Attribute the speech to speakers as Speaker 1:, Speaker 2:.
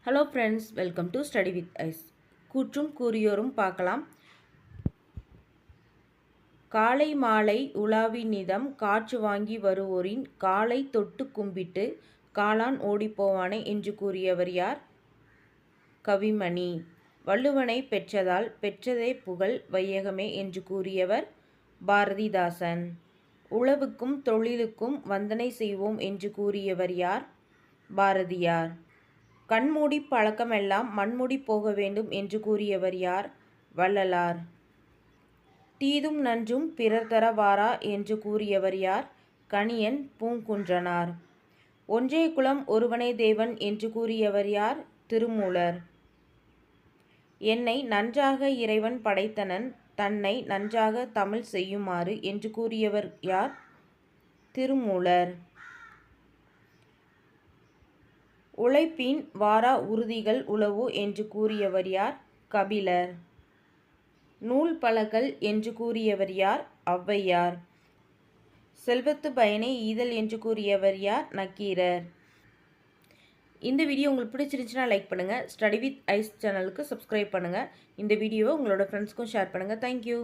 Speaker 1: Hello friends, welcome to study with ice. கூற்றும் கூறியோரும் பார்க்கலாம். காலை மாலை உலாவினிதம் காற்று வாங்கி வருவோரின் காலை தொட்டு கும்பிட்டு காளான் ஓடிப்போவானே என்று கூறியவர் யார்? கவிமணி. வள்ளுவனை பெற்றதால் பெற்றதே புகழ் வையகமே என்று கூறியவர் பாரதிதாசன். உழவுக்கும் தொழிலுக்கும் வந்தனை செய்வோம் என்று கூறியவர் யார்? பாரதியார். கண்மூடி பழக்கமெல்லாம் மண்மூடி போக வேண்டும் என்று கூறியவர் யார்? வள்ளலார். தீதும் நன்றும் பிறர் தர வாரா என்று கூறியவர் யார்? கணியன் பூங்குன்றனார். ஒன்றே குலம் ஒருவனே தேவன் என்று கூறியவர் யார்? திருமூலர். என்னை நன்றாக இறைவன் படைத்தனன், தன்னை நன்றாக தமிழ் செய்யுமாறு என்று கூறியவர் யார்? திருமூலர். உழைப்பின் வாரா உறுதிகள் உளவோ என்று கூறியவர் யார்? கபிலர். நூல் பலகல் என்று கூறியவர் யார்? ஔவையார். செல்வத்து பயனே ஈதல் என்று கூறியவர் யார்? நக்கீரர். இந்த வீடியோ உங்களுக்கு பிடிச்சிருந்துச்சுன்னா லைக் பண்ணுங்கள். ஸ்டடி வித் ஐஸ் சேனலுக்கு சப்ஸ்கிரைப் பண்ணுங்கள். இந்த வீடியோவை உங்களோட ஃப்ரெண்ட்ஸ்க்கும் ஷேர் பண்ணுங்கள். தேங்க்யூ.